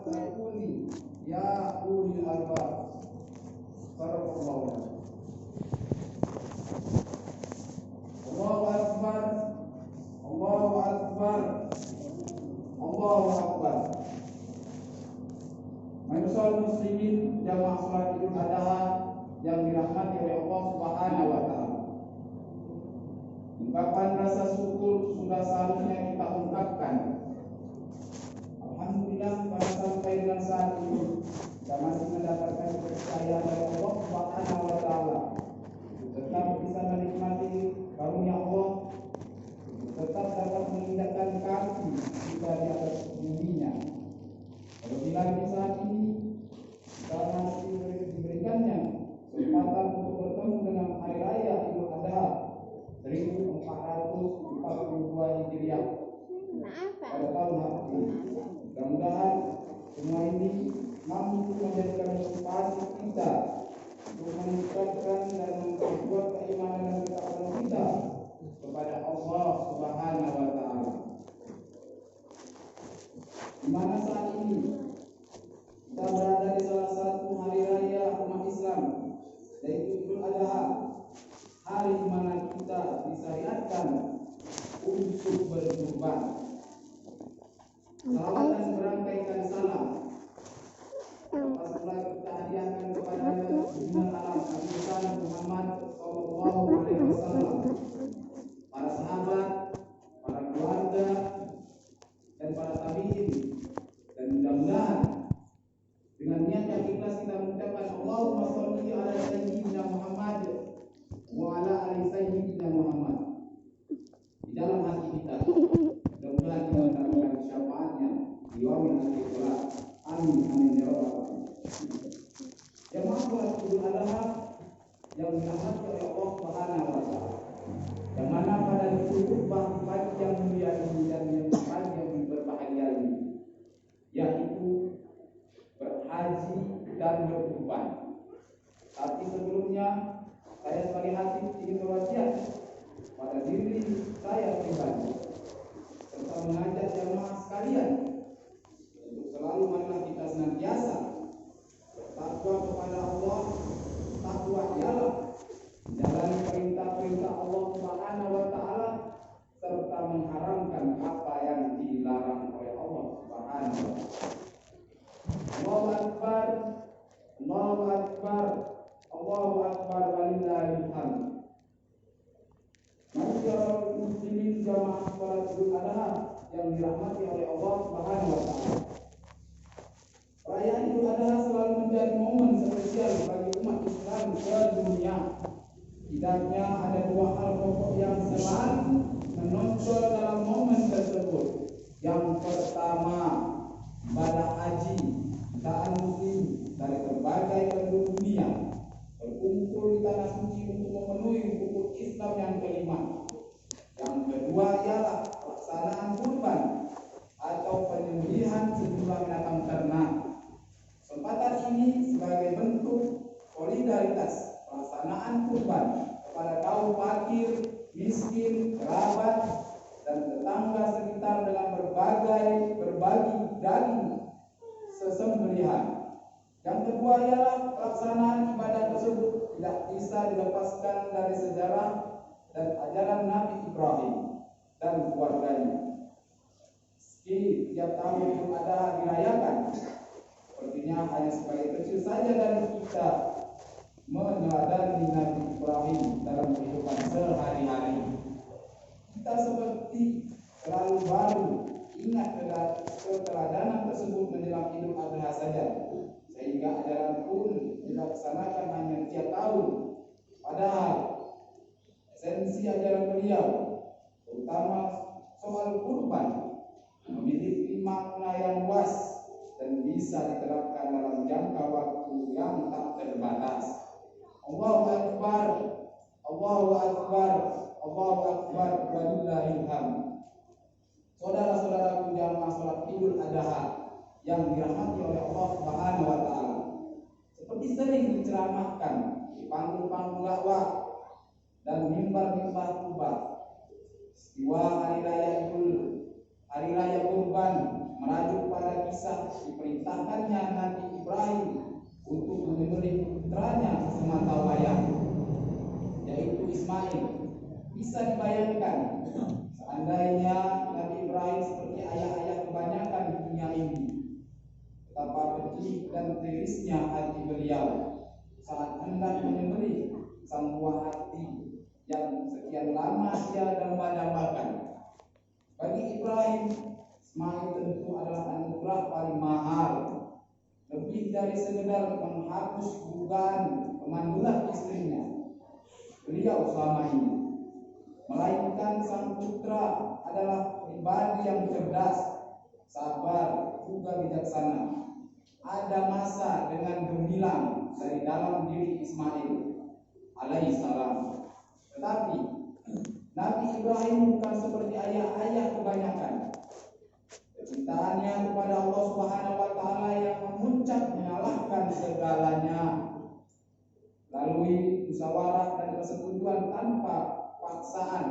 wattaquni ya ulil albab. Barakallahu. Allahu akbar. Allahu akbar. Allahu akbar. Masyaallah muslimin jamaah salat Idul Adha yang dirahmati oleh Allah Subhanahu wa taala. Ungkapan rasa syukur sudah seharusnya kita ungkapkan. Alhamdulillah pada sampai dengan saat ini kita masih mendapatkan kepercayaan dari Allah Subhanahu wa taala. Tetap bisa menikmati karunia Allah, tetap dapat menginjakkan kaki kita di atas buminya. Apabila di saat ini kita masih diberikannya kesempatan untuk bertemu dengan hari raya Idul Adha 1442 Hijriah pada tahun ini. Mudah-mudahan semua ini mampu menjadikan motivasi kita untuk meningkatkan dan memperkuat keimanan dan ketakwaan kita kepada Allah Subhanahu wa taala. Di mana saat ini kita berada di salah satu hari raya umat Islam, yaitu Idul Adha, hari di mana kita disyariatkan untuk berkurban. Salawat dan berangkaikan salam Rasulullah kita hadiahkan kepada junjungan alam Nabi besar Muhammad sallallahu alaihi wasallam, para sahabat, para keluarga, dan para tabi'in. Dan mudah-mudahan dengan niat yang ikhlas kita mengucapkan Allahumma sholli ala sayyidina Muhammad wa ala ali sayyidina Muhammad di dalam hati kita. Mudah-mudahan kita mendapatkan syafaatnya di yaumil akhir. Amin amin ya rabbal alamin. Jamaah salat Idul Adha yang dirahmati oleh Allah Subhanahu wa taala, yang mana pada pagi yang mulia ini dan yang pagi yang berbahagia ini, yaitu berhaji dan berkurban. Tapi sebelumnya saya sebagai hakim ingin berwasiat pada diri saya pribadi serta mengajak jamaah sekalian untuk selalu marilah kita senantiasa bertakwa kepada Allah. Takwa ialah menjalani perintah-perintah Allah Subhanahu wa taala serta mengharamkan apa yang dilarang oleh Allah Subhanahu wa taala. Allahu akbar. Allahu akbar. Allahu akbar walillahil hamd. Masyaallah muslimin jamaah salat Idul Adha yang dirahmati oleh Allah Subhanahu wa taala. Perayaan Idul Adha selalu menjadi momen spesial bagi umat Islam sedunia. Tidaknya ada dua hal pokok yang selalu menonjol dalam momen tersebut. Yang pertama, ibadah haji jutaan muslim dari berbagai penjuru dunia berkumpul di tanah suci untuk memenuhi rukun Islam yang kelima. Yang kedua ialah pelaksanaan kurban atau penyembelihan sejumlah binatang ternak. Kesempatan ini sebagai bentuk solidaritas pelaksanaan kurban kepada kaum fakir, miskin, kerabat, dan tetangga sekitar dengan berbagi daging sesembelihan. Yang kedua ialah pelaksanaan ibadah tersebut tidak bisa dilepaskan dari sejarah dan ajaran Nabi Ibrahim dan keluarganya. Meski tiap tahun Idul Adha dirayakan, sepertinya hanya sebagai kecil saja dari kita meneladani Nabi Ibrahim dalam kehidupan sehari-hari. Kita seperti terlalu baru ingat keteladanan tersebut menjelang Idul Adha saja, sehingga ajaran pun dilaksanakan hanya tiap tahun. Padahal esensi ajaran beliau, terutama soal kurban, memiliki makna yang luas dan bisa diterapkan dalam jangka waktu yang tak terbatas. Allahu akbar, Allahu akbar, Allahu akbar, walillahil hamd. Saudara-saudaraku jamaah salat Idul Adha yang dirahmati oleh Allah Subhanahu wa taala, seperti sering diceramahkan di panggung-panggung dakwah dan mimbar-mimbar khutbah, peristiwa hari raya Kurban merajuk pada kisah diperintahkannya Nabi Ibrahim untuk menyembelih putranya semata wayang, yaitu Ismail. Bisa dibayangkan seandainya Nabi Ibrahim seperti ayah-ayah kebanyakan di dunia ini, betapa pedih dan tirisnya hati beliau saat hendak menyembelih sang buah hati yang sekian lama ia dambakan. Bagi Ibrahim, Ismail tentu adalah anugerah paling mahal, lebih dari sekedar menghapus dugaan kemandulan istrinya beliau selama ini, melainkan sang putra adalah pribadi yang cerdas, sabar, juga bijaksana. Ada masa dengan gemilang dari dalam diri Ismail alaihissalam. Tetapi Nabi Ibrahim bukan seperti ayah-ayah kebanyakan. Kecintaannya kepada Allah Subhanahu wa taala yang memuncak menyalahkan segalanya. Melalui musyawarah dan persetujuan tanpa paksaan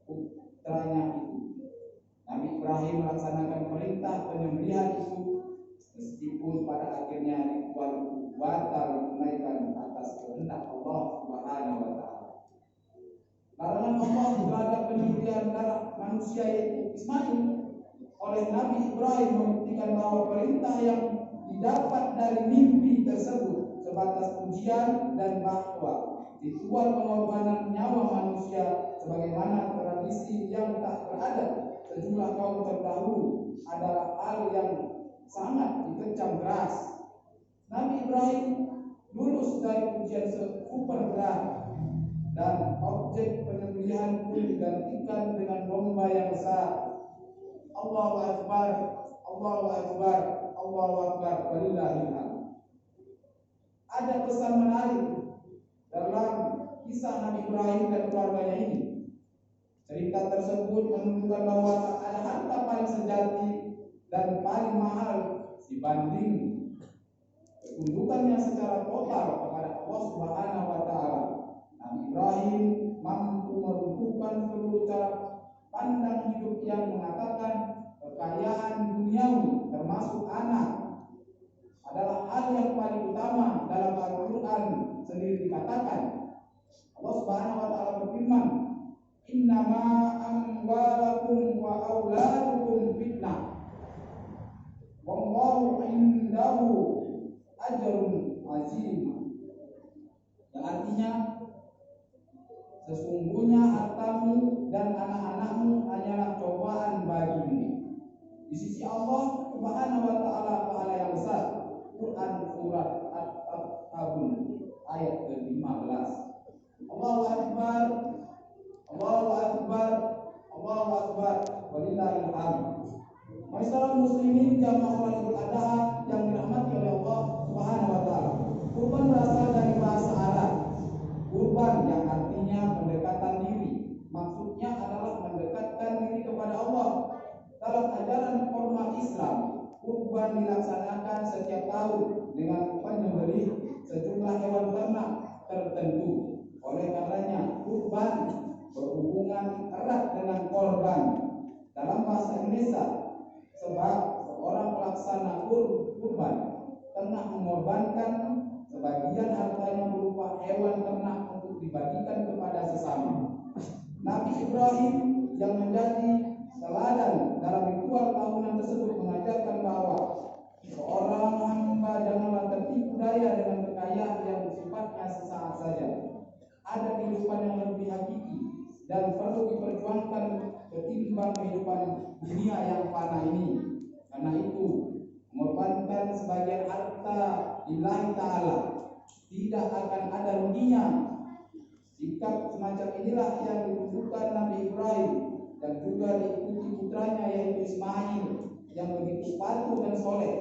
putranya itu, Nabi Ibrahim melaksanakan perintah penyembelihan itu, meskipun pada akhirnya batal menunaikan atas kehendak Allah Subhanahu wa taala. Larangan Allah terhadap penyembelihan darah manusia yaitu Ismail oleh Nabi Ibrahim membuktikan bahwa perintah yang didapat dari mimpi tersebut sebatas ujian dan bahwa ritual pengorbanan nyawa manusia sebagaimana tradisi yang tak berada sejumlah kaum terdahulu adalah hal yang sangat dikecam keras. Nabi Ibrahim lulus dari ujian super berat dan objek penyembelihan pun digantikan dengan domba yang besar. Allahu Akbar, Allahu Akbar, Allahu Akbar, walillahil hamd. Ada pesan menarik dalam kisah Nabi Ibrahim dan keluarganya ini. Cerita tersebut menunjukkan bahwa ada harta paling sejati dan paling mahal dibanding ketundukannya secara total kepada Allah Subhanahu wa taala. Nabi Ibrahim mampu meruntuhkan seluruh cara pandang hidup yang mengatakan kekayaan duniawi termasuk anak adalah hal yang paling utama. Dalam Al-Quran sendiri dikatakan, Allah Subhanahu wa taala berfirman, "Innama amwalakum wa auladukum fitnah. Wallahu indahu ajrun azim." Yang artinya, sesungguhnya hartamu dan anak-anakmu hanyalah cobaan bagimu. Di sisi Allah Subhanahu wa taala pahala yang besar. Quran surat At-Tabun ayat ke-15. Allahu Akbar, Allahu Akbar, Allahu Akbar, walillahil hamd. Masyaallah muslimin jamaah salat Idul Adha yang dirahmati oleh Allah Subhanahu wa taala. Kurban berasal dari bahasa Arab. Kurban yang artinya pendekatan diri. Maksudnya adalah mendekatkan diri kepada Allah. Dalam ajaran formal Islam, kurban dilaksanakan setiap tahun dengan penyembelih sejumlah hewan ternak tertentu. Oleh karenanya, kurban berhubungan erat dengan korban dalam bahasa Indonesia, sebab seorang pelaksana kurban tengah mengorbankan sebagian hartanya berupa hewan ternak untuk dibagikan kepada sesama. Nabi Ibrahim yang menjadi teladan dalam ritual tahunan tersebut mengajarkan bahwa seorang hamba janganlah tertipu daya dengan kekayaan yang sifatnya sesaat saja. Ada kehidupan yang lebih hakiki dan perlu diperjuangkan ketimbang kehidupan dunia yang fana ini. Karena itu, mengorbankan sebagian harta lillahi ta'ala tidak akan ada ruginya. Sikap semacam inilah yang ditunjukkan Nabi Ibrahim dan juga diikuti putranya yaitu Ismail yang begitu patuh dan soleh.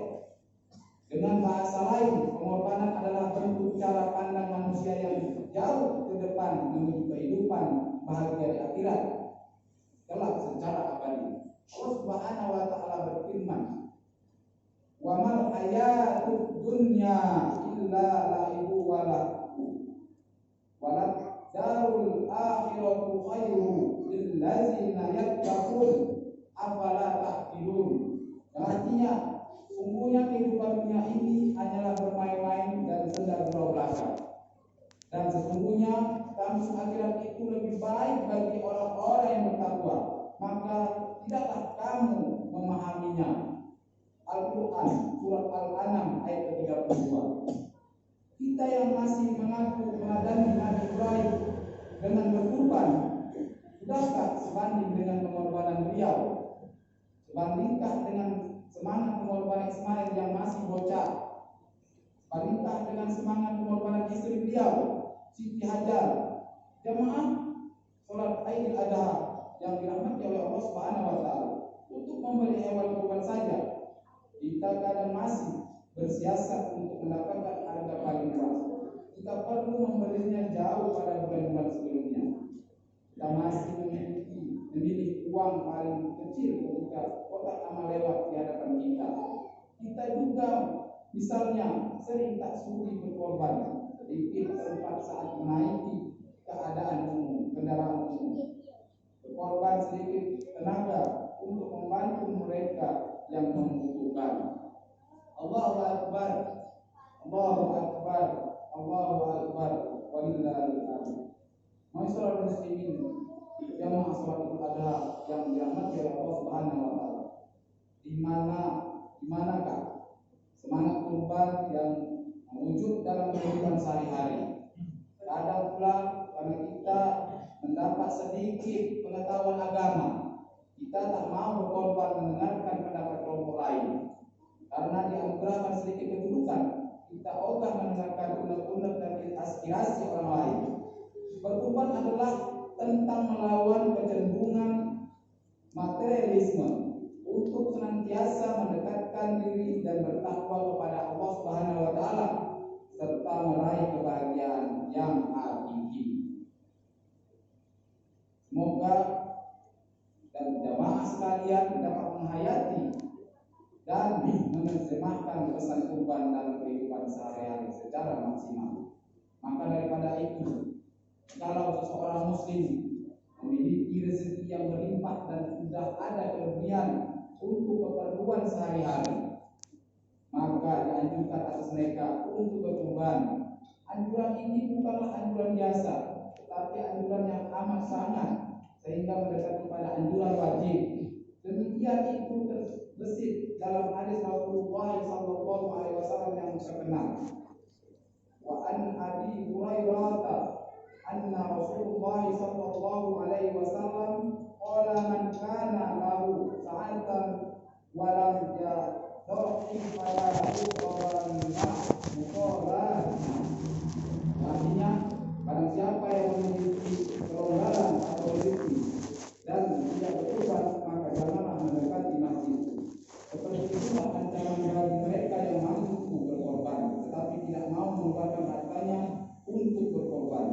Dengan bahasa lain, pengorbanan adalah bentuk cara pandang manusia yang jauh ke depan menuju kehidupan bahagia di akhirat kelak secara abadi. Allah Subhanahu wa taala berfirman, "Wa mal hayatud dunya illa la'ibu wa walad darul akhiratu khairu lil ladzina yattaqun afala ta'qilun." Artinya, sungguhnya kehidupan lebih baik bagi orang-orang yang bertakwa, maka tidaklah kamu memahaminya. Al-Quran surat Al-An'am ayat ke-32. Kita yang masih mengaku meladani Nabi Ibrahim dengan berkurban, sudahkah sebanding dengan pengorbanan beliau? Sebandingkah dengan semangat pengorbanan Ismail yang masih bocah? Sebandingkah dengan semangat pengorbanan istri beliau, Siti Hajar? Jamaah sholat Aidil Adha yang dirahmati oleh Allah Subhanahu wa taala, untuk membeli hewan kurban saja kita kadang masih bersiasat untuk mendapatkan harga paling murah. Kita perlu membelinya jauh pada bulan-bulan sebelumnya. Kita masih memilih uang paling kecil ketika kotak amal lewat di hadapan kita. Kita juga misalnya sering tak sudi berkorban sedikit tempat saat menaiki keadaan umum, kendaraan umum. Berkorban sedikit tenaga untuk membantu mereka yang membutuhkan. Allahu Akbar, Allahu Akbar, Allahu Akbar, walillahil hamd. Masyaallah muslimin, jamaah salat Adha yang dirahmati oleh Allah Subhanahu wa taala. Di manakah semangat kurban yang mewujud dalam kehidupan sehari-hari? Kadang pula karena kita mendapat sedikit pengetahuan agama, kita tak mau berkorban mendengarkan pendapat kelompok lain. Karena dianugerahkan sedikit kedudukan, kita ogah mendengarkan unek-unek dan aspirasi orang lain. Berkorban adalah tentang melawan kecenderungan materialisme untuk senantiasa mendekatkan diri dan bertakwa kepada Allah Subhanahu wa taala serta meraih kebahagiaan yang hakiki. Semoga dan jamaah sekalian dapat menghayati dan menerjemahkan pesan kurban dalam kehidupan sehari-hari secara maksimal. Maka daripada itu, kalau seseorang muslim memiliki rezeki yang berlimpah dan sudah ada kelebihan untuk keperluan sehari-hari, maka dianjurkan atas mereka untuk berkurban. Anjuran ini bukanlah anjuran biasa, tetapi anjuran yang amat sangat, sehingga mendekati pada anjuran wajib. Demikian itu terbesit dalam hadis Rasulullah sallallahu alaihi wasallam yang terkenal. Wa an Abi Hurairah anna Rasulullah sallallahu alaihi wasallam qala man kana lahu sa'atan wa lam yadhi fala yuqranna muqaran. Artinya, barang siapa yang memiliki kelonggaran atau rezeki dan tidak berkorban, maka janganlah mendekati masjid. Seperti itulah ancaman bagi mereka yang mampu berkorban, tetapi tidak mau mengeluarkan hartanya untuk berkorban.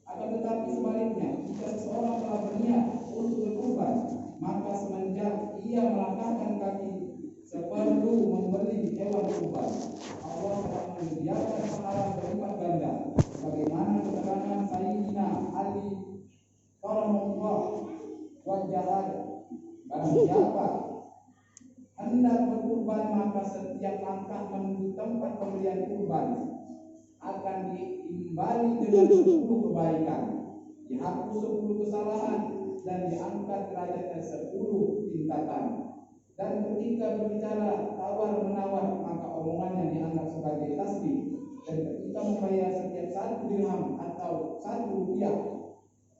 Akan tetapi sebaliknya, jika seorang telah berniat untuk berkorban, maka semenjak ia melangkahkan kaki seperlu membeli hewan kurban, Allah akan menyediakan pahala berlipat ganda. Bagaimana keterangan Sayyidina Ali Karamullah wajah, barang siapa hendak berkurban, maka setiap langkah menuju tempat pembelian kurban akan diimbali dengan 10 kebaikan, dihapus 10 kesalahan, dan diangkat derajatnya 10 tingkatan. Dan ketika berbicara tawar menawar, maka omongannya dianggap sebagai tasbih. Dan ketika membayar setiap 1 dirham atau 1 rupiah,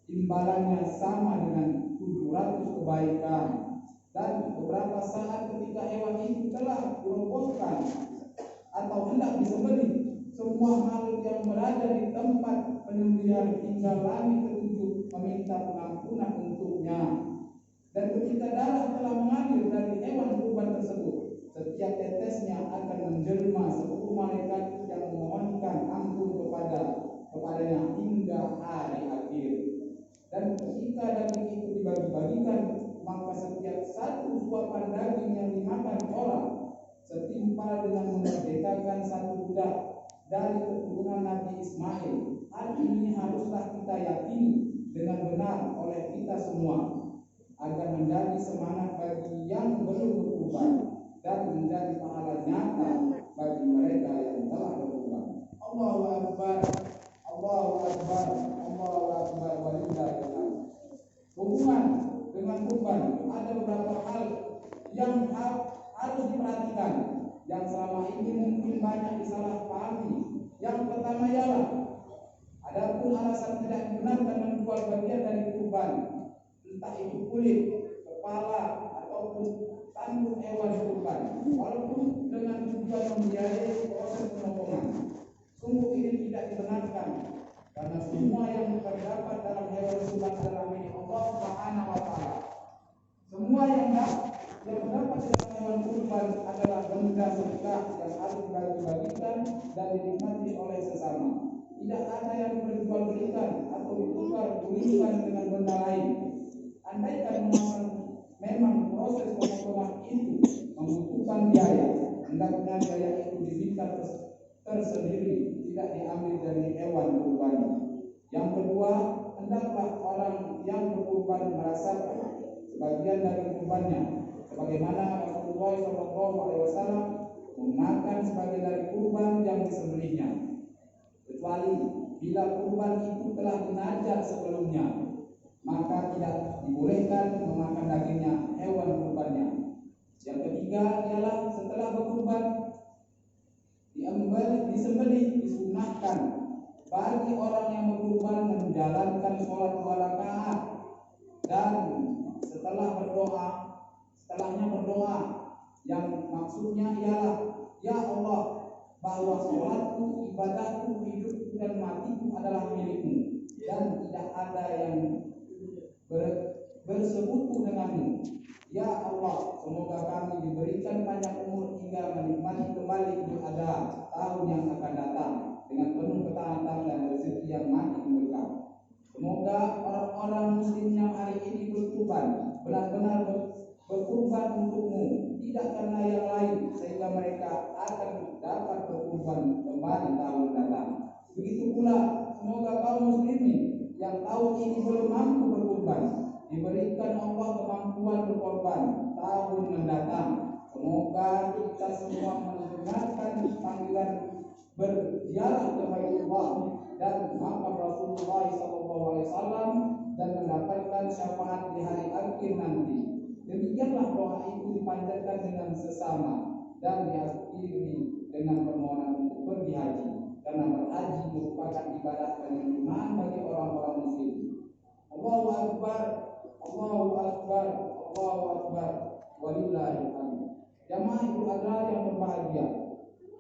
imbalannya sama dengan 700 kebaikan. Dan beberapa saat ketika hewan itu telah dirobohkan atau hendak disembelih, semua makhluk yang berada di tempat penyembelihan hingga langit ketujuh meminta pengampunan untuknya. Dan ketika darah telah mengalir dari hewan kurban tersebut, setiap tetesnya akan menjelma 10 malaikat yang memohonkan ampun kepadanya hingga hari akhir. Dan ketika daging itu dibagi-bagikan, maka setiap 1 suapan daging yang dimakan orang setimpal dengan memerdekakan 1 budak dari keturunan Nabi Ismail. Hal ini haruslah kita yakini dengan benar oleh kita semua, agar menjadi semangat bagi yang belum berkorban dan menjadi pahala nyata bagi mereka yang telah berkorban. Allahu Akbar, Allahu Akbar, Allahu Akbar, walillahil hamd. kurban, entah itu kulit, kepala ataupun tanduk hewan kurban, walaupun dengan tujuan membiayai proses pemotongan. Sungguh ini tidak dibenarkan, karena semua yang terdapat dalam hewan kurban adalah milik Allah Subhanahu wa Ta'ala. Semua yang terdapat dalam hewan kurban adalah benda sedekah yang harus dibagi-bagikan dan dinikmati oleh sesama. Tidak ada yang diperjualbelikan atau ditukar-gulikan dengan benda lain. Andaikan memang proses pemotongan itu membutuhkan biaya, hendaknya biaya itu diminta tersendiri, tidak diambil dari hewan kurban. Yang kedua, hendaklah orang yang berkurban merasakan sebagian dari kurbannya, sebagaimana Rasulullah SAW memakan sebagian dari kurban yang disembelihnya, kecuali bila kurban itu telah dinajah sebelumnya, maka tidak dibolehkan memakan dagingnya hewan kurbannya. Yang ketiga ialah setelah berkurban disembelih disunahkan bagi orang yang berkurban menjalankan sholat 2 rakaat dan setelahnya berdoa yang maksudnya ialah, ya Allah, bahwa sholatku, ibadahku, hidupku dan matiku adalah milikmu dan tidak ada yang bersekutu denganmu. Ya Allah, semoga kami diberikan panjang umur hingga menikmati kembali Idul Adha tahun yang akan datang dengan penuh ketaatan dan rezeki yang makin berkah. Semoga orang-orang muslim yang hari ini berkurban benar-benar berkurban untukmu, tidak karena yang lain, sehingga mereka akan dapat berkurban kembali tahun datang. Begitu pula semoga kaum muslimin yang tahun ini belum mampu berkurban diberikan Allah kemampuan berkorban tahun mendatang. Semoga kita semua mendengarkan panggilan berziarah ke Baitullah dan makam Rasulullah SAW dan mendapatkan syafaat di hari akhir nanti. Demikianlah doa itu dipanjatkan dengan sesama dan diakhiri dengan permohonan untuk pergi haji, karena berhaji merupakan ibadah penerimaan bagi orang-orang muslim. Allahu Akbar, Allahu Akbar, Allahu Akbar, walillahil hamd. Jamaah Idul Adha yang berbahagia,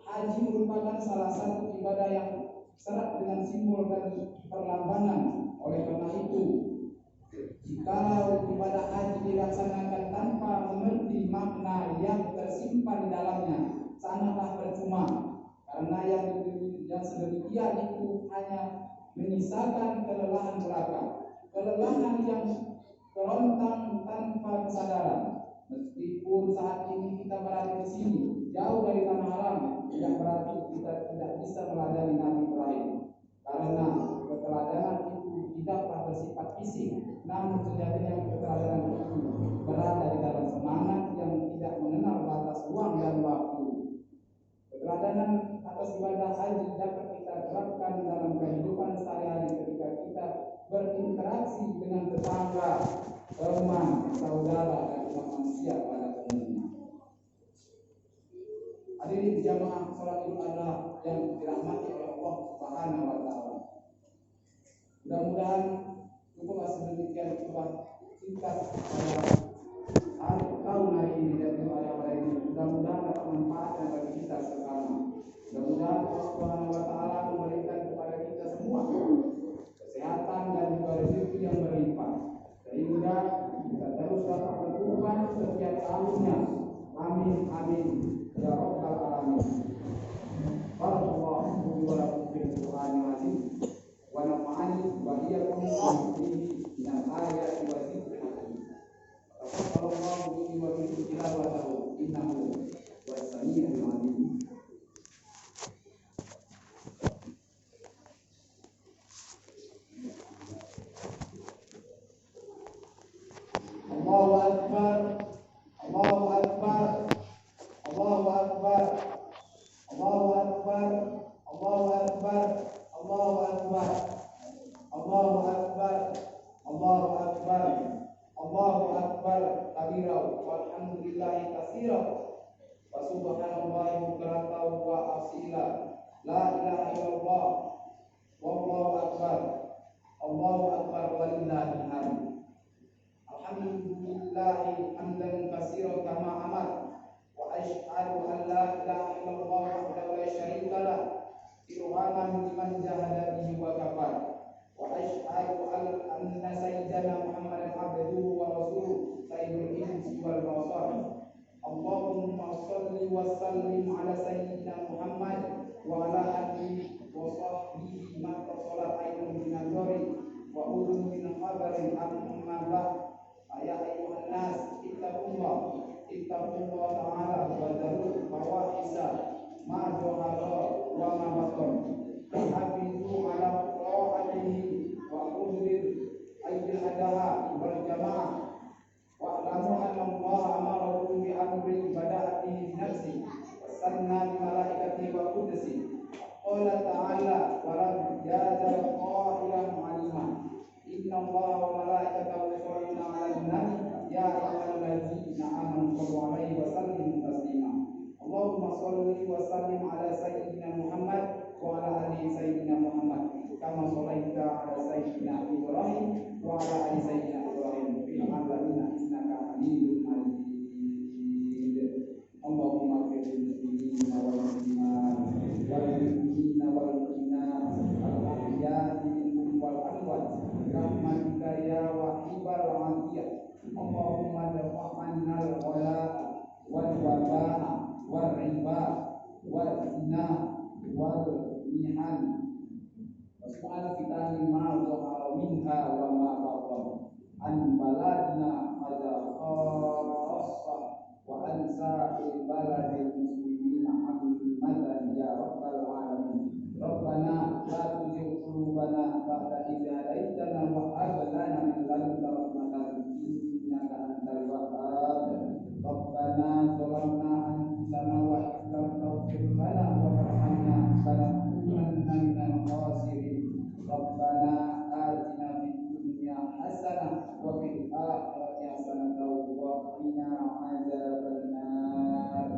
haji merupakan salah satu ibadah yang syarat dengan simbol dan perlambangan. Oleh karena itu, jikalau ibadah haji dilaksanakan tanpa mengerti makna yang tersimpan di dalamnya, sangatlah percuma, karena yang sedemikian itu hanya menyisakan kelelahan belaka, kelelahan yang kerontang tanpa kesadaran. Meskipun saat ini kita berada di sini, jauh dari tanah haram, tidak berarti kita tidak bisa meladani Nabi Ibrahim, karena keteladanan itu tidaklah bersifat fisik, namun sejatinya keteladanan itu berada di dalam semangat yang tidak mengenal batas ruang dan waktu. Keteladanan atas ibadah haji dapat kita terapkan dalam kehidupan sehari-hari ketika kita berinteraksi dengan tetangga, teman, saudara, dan umat manusia pada umumnya. Hadirin jamaah salat Idul Adha yang dirahmati oleh Allah Subhanahu wa Ta'ala. Mudah-mudahan cukuplah sedemikian khutbah singkat pada tahun hari ini dan pada ini. Mudah-mudahan dapat manfaatnya bagi kita sekarang. Mudah-mudahan Allah Subhanahu wa Ta'ala memberikan kepada kita semua kesehatan dan juga rezeki yang berlimpah, sehingga kita terus dapat berkurban setiap tahunnya. Amin amin ya rabbal alamin. Barakallahu wa lakum fil Qur'anil azim wa nafa'ani wa iyyakum bihi min al-ayati wa dzikril hakim. Taqabbalallahu minni wa minkum tilawatahu innahu was-sami'ul 'alim. Allahu akbar, Allahu akbar, Allahu akbar, Allahu akbar, Allahu akbar, Allahu akbar, Allahu akbar, Allahu akbar, Allahu akbar kabira walhamdulillahi katsira wa subhanallahi bukratan wa asila. La ilaha illallah wallahu akbar, Allahu akbar walillahil hamd. lillahi hamdan katsiran kama amar wa asyhadu an la ilaha illallah wahdahu la syarika lah irhaman liman jahada bihi wa kafar wa asyhadu anna sayyidana Muhammadan abduhu wa rasuluhu sayyidul insi wal basar. Allahumma shalli wa sallim ala sayyidina Muhammad wa ala alihi wa sahbihi ma tasalat ainun min an-nuri wa udun min khabarin amma ba'd. Ya ayyuhan nas ittaqullah ta'ala wa darul fawahisa ma dhahara wa ma batan hafizu ala ta'atihi wa udhir ayyul adaha wal jamaah wa'lamu anna Allah amarakum bi amrin bada'a bihi nafsi wa sanna bi malaikatihi wa qudsi. Qala ta'ala wa la yajal qailan 'alima inna Allah wa malaikatahu yusholluna 'alan nabi ya ayyuhalladzina amanu shallu 'alaihi wa sallimu taslima. Allahumma shalli wa sallim ala sayyidina Muhammad wa ala ali sayyidina Muhammad kama shallaita ala sayyidina Ibrahim wa ala ali sayyidina Ibrahim fil alamin innaka Hamidum Majid. Allahumma ighfir lil muslimina wal muslimat wal mu'minina wal mu'minat al ahyai minhum wal amwat rahmatika ya wahibal afiyah. Allahumma dafa'anna al ghala wal waba'a wal riba wal zina wal mihan was'al fitani ma dhahara minha wa ma batan an baladina ada khassa wa an sa'il baladil muslimina hamdul madan ya rabbal alamin. Rabbana la tuzigh qulubana ba'da idh hadaytana wa hab lana min ladunka rahmatan innaka antal wahhab. Rabbana zalamna anfusana wa in lam taghfir lana wa tarhamna lanakunanna minal khasirin. Rabbana atina fid dunya hasanah wa fil akhirati hasanah wa qina adzabannar.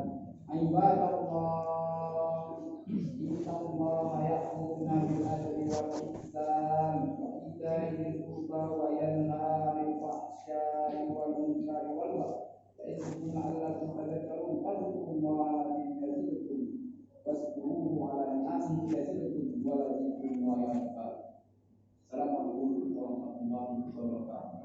Ibadallah, innallaha ya'muruna bil adli wal ihsan wa ita'i dzil qurba wa yanha 'anil fahsya'i wal munkari wal baghi ya'idzukum la'allakum tadhakkarun. Fadhkurullaha yazidkum wazkuruhu 'ala ni'amihi yazidkum wa la dzikrullahi akbar. Assalamualaikum warahmatullahi wabarakatuh.